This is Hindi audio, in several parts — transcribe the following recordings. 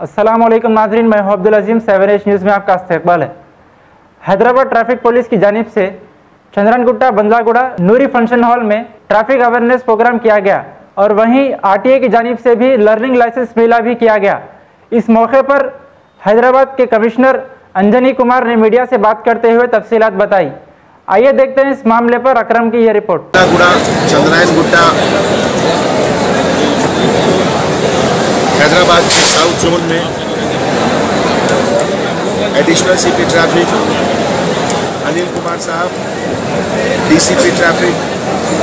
अस्सलाम वालेकुम नाज़रीन, मैं हूं अब्दुल अजीम। 7H न्यूज़ में आपका इस्तकबाल है। हैदराबाद ट्रैफिक पुलिस की जानिब से चंद्रनगुट्टा बंदलागुड़ा नूरी फंक्शन हॉल में ट्रैफिक अवेयरनेस प्रोग्राम किया गया और वहीं RTA की जानिब से भी लर्निंग लाइसेंस मेला भी किया गया। इस मौके पर हैदराबाद के कमिश्नर अंजनी कुमार ने मीडिया से बात करते हुए तफसीलात बताई। आइए देखते हैं इस मामले पर अकरम की यह रिपोर्ट। चंद्रनगुट्टा हैदराबाद के साउथ जोन में additional CP traffic Anil Kumar साहब, DCP ट्रैफिक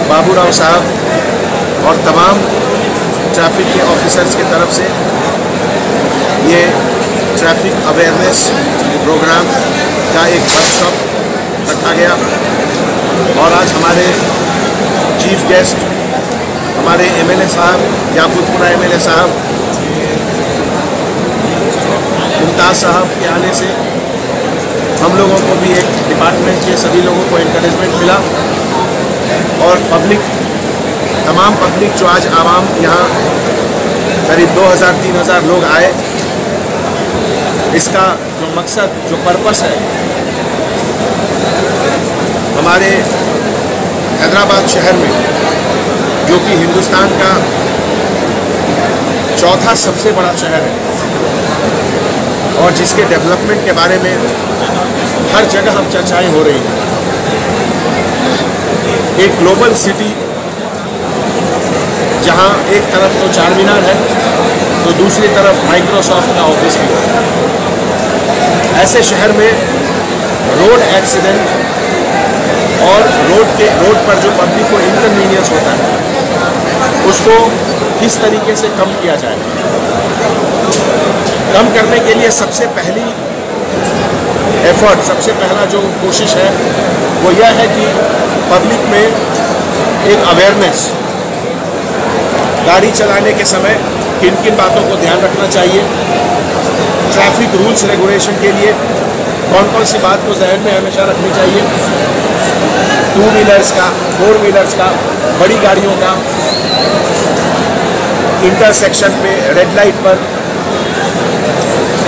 बाबूराव साहब और तमाम ट्रैफिक के ऑफिसर्स की तरफ से ये ट्रैफिक अवेयरनेस प्रोग्राम का एक वर्कशॉप रखा गया और आज हमारे चीफ गेस्ट हमारे MLA साहब याकूतपुरा MLA साहब मुमताज़ साहब के आने से हम लोगों को भी एक डिपार्टमेंट के सभी लोगों को इनकरेजमेंट मिला और तमाम पब्लिक जो आज आवाम यहाँ करीब 2000-3000 लोग आए, इसका जो मकसद जो पर्पस है हमारे हैदराबाद शहर में जो कि हिंदुस्तान का चौथा सबसे बड़ा शहर है और जिसके डेवलपमेंट के बारे में हर जगह अब चर्चाएं हो रही हैं। एक ग्लोबल सिटी जहां एक तरफ तो चार मीनार है तो दूसरी तरफ माइक्रोसॉफ्ट का ऑफिस भी है। ऐसे शहर में रोड एक्सीडेंट और रोड पर जो पब्लिक को इनकन्वीनियंस होता है उसको किस तरीके से कम किया जाए। कम करने के लिए सबसे पहला जो कोशिश है वो यह है कि पब्लिक में एक अवेयरनेस, गाड़ी चलाने के समय किन किन बातों को ध्यान रखना चाहिए, ट्रैफिक रूल्स रेगुलेशन के लिए कौन कौन सी बात को जहन में हमेशा रखनी चाहिए, 2 व्हीलर्स का, 4 व्हीलर्स का, बड़ी गाड़ियों का, इंटरसेक्शन पे, रेड लाइट पर,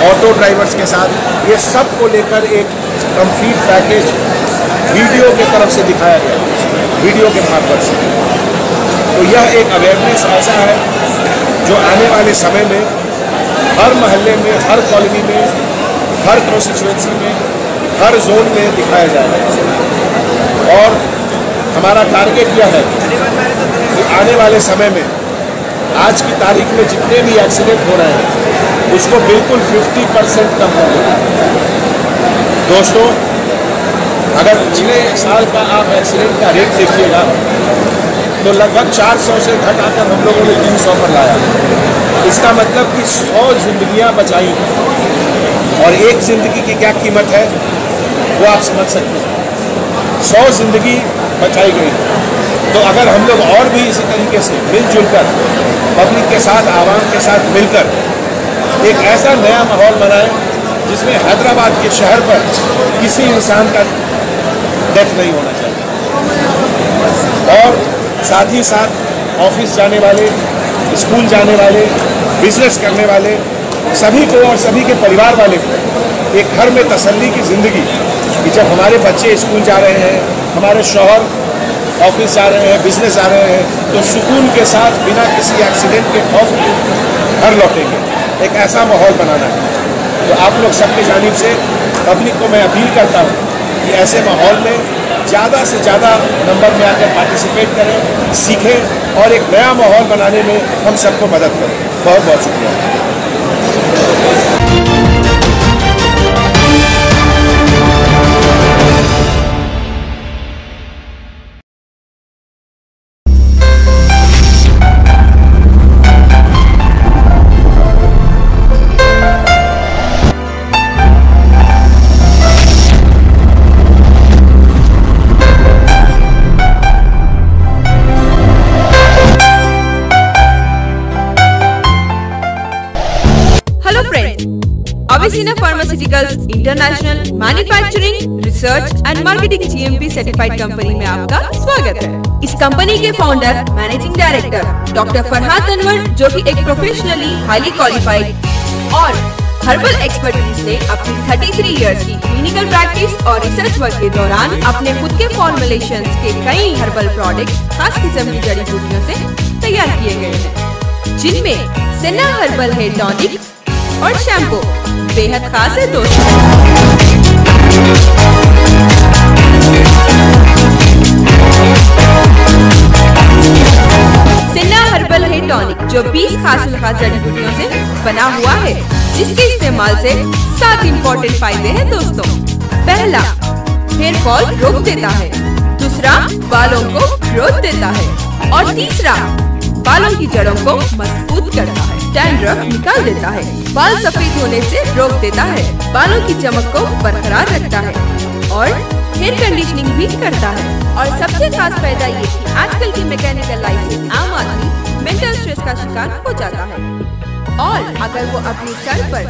ऑटो ड्राइवर्स के साथ, ये सब को लेकर एक कंप्लीट पैकेज वीडियो के तरफ से दिखाया गया, वीडियो के मार्फत से। तो यह एक अवेयरनेस ऐसा है जो आने वाले समय में हर मोहल्ले में, हर कॉलोनी में, हर कॉन्स्टिट्यूएंसी में, हर जोन में दिखाया जाएगा। और हमारा टारगेट यह है कि आने वाले समय में आज की तारीख में जितने भी एक्सीडेंट हो रहे हैं उसको बिल्कुल 50% कम कर देगा। दोस्तों, अगर पिछले साल का आप एक्सीडेंट का रेट देखिएगा तो लगभग 400 से घटाकर हम लोगों ने 300 पर लाया। इसका मतलब कि 100 जिंदगियां बचाई और एक जिंदगी की क्या कीमत है वो आप समझ सकते हैं। 100 जिंदगी बचाई गई। तो अगर हम लोग और भी इसी तरीके से मिलजुल कर पब्लिक के साथ, आवाम के साथ मिलकर एक ऐसा नया माहौल बनाएं जिसमें हैदराबाद के शहर पर किसी इंसान का डेथ नहीं होना चाहिए और साथ ही साथ ऑफिस जाने वाले, स्कूल जाने वाले, बिजनेस करने वाले सभी को और सभी के परिवार वाले को एक घर में तसल्ली की ज़िंदगी कि जब हमारे बच्चे स्कूल जा रहे हैं, हमारे शौहर ऑफिस जा रहे हैं, बिजनेस जा रहे हैं, तो सुकून के साथ बिना किसी एक्सीडेंट के खौफ के घर लौटेंगे। एक ऐसा माहौल बनाना है। तो आप लोग सबकी जानिब से पब्लिक को मैं अपील करता हूँ कि ऐसे माहौल में ज़्यादा से ज़्यादा नंबर में आकर पार्टिसिपेट करें, सीखें और एक नया माहौल बनाने में हम सबको मदद करें। बहुत बहुत शुक्रिया। Avicenna Pharmaceuticals International Manufacturing Research and Marketing GMP certified company में आपका स्वागत है। इस कंपनी के founder managing director doctor Farhad Anwar, जो कि एक प्रोफेशनली हाईली क्वालिफाइड और हर्बल एक्सपर्टीज ने अपनी 33 इयर्स की क्लिनिकल प्रैक्टिस और रिसर्च वर्क के दौरान अपने खुद के फॉर्मुलेशंस के कई हर्बल प्रोडक्ट खास किस्म की जड़ी बूटियों से तैयार किए गए हैं, जिनमें सेना हर्बल हेयर टॉनिक और शैम्पू बेहद खास है दोस्तों। सेना हर्बल हेयर टॉनिक जो 20 खास जड़ी बूटियों से बना हुआ है, जिसके इस्तेमाल से 7 इम्पोर्टेंट फायदे हैं दोस्तों। पहला, हेयर फॉल रोक देता है। दूसरा, बालों को ग्रोथ देता है। और तीसरा, बालों की जड़ों को मजबूत करता है, डैंड्रफ निकाल देता है, बाल सफेद होने से रोक देता है, बालों की चमक को बरकरार रखता है और हेयर कंडीशनिंग भी करता है। और सबसे खास फायदा ये कि आजकल की मैकेनिकल लाइफ में आम आदमी मेंटल स्ट्रेस का शिकार हो जाता है, और अगर वो अपनी सर पर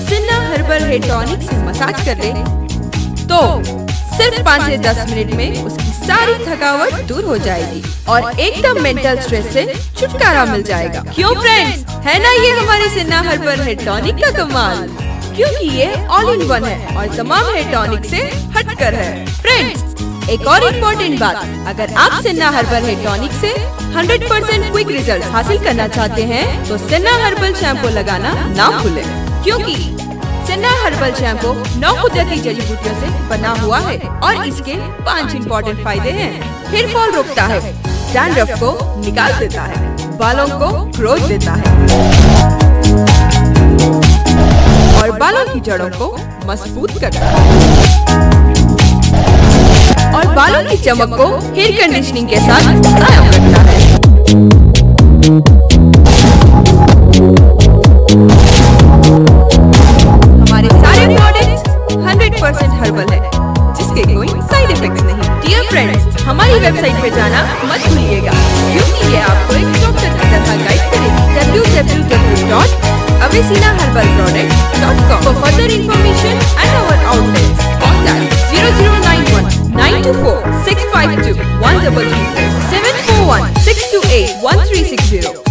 सेना हर्बल हेयर टॉनिक से मसाज कर ले तो सिर्फ 5 से 10 मिनट में उसकी सारी थकावट दूर हो जाएगी और एकदम मेंटल स्ट्रेस से छुटकारा मिल जाएगा। क्यों फ्रेंड्स, है ना ये हमारे सेना हर्बल हेयर टॉनिक का कमाल, क्योंकि ये ऑल इन वन है और तमाम हेयर टॉनिक से हटकर है। फ्रेंड्स, एक और इम्पोर्टेंट बात, अगर आप सेना हर्बल हेयर टॉनिक से 100% क्विक रिजल्ट हासिल करना चाहते हैं तो सेना हर्बल शैम्पू लगाना ना भूलें, क्योंकि सेना हर्बल शैम्पू 9 कुदरती जड़ी बूटियों से बना हुआ है और इसके 5 इम्पोर्टेंट फायदे हैं। हेयर फॉल रोकता है, डैंड्रफ को निकाल देता है, बालों को ग्रोथ देता है और बालों की जड़ों को मजबूत करता है और बालों की चमक को हेयर कंडीशनिंग के साथ कायम रखता है। हमारे सारे प्रोडक्ट्स 100% हर्बल है, जिसके कोई साइड इफेक्ट्स नहीं। डियर फ्रेंड्स, हमारी वेबसाइट पे जाना मत भूलिएगा, क्योंकि ये आपको एक डॉक्टर की तरह गाइड करेगी। www.avesinaherbalproducts.com For further information and our outlets, contact 0091 924 652 133 741 628 1360.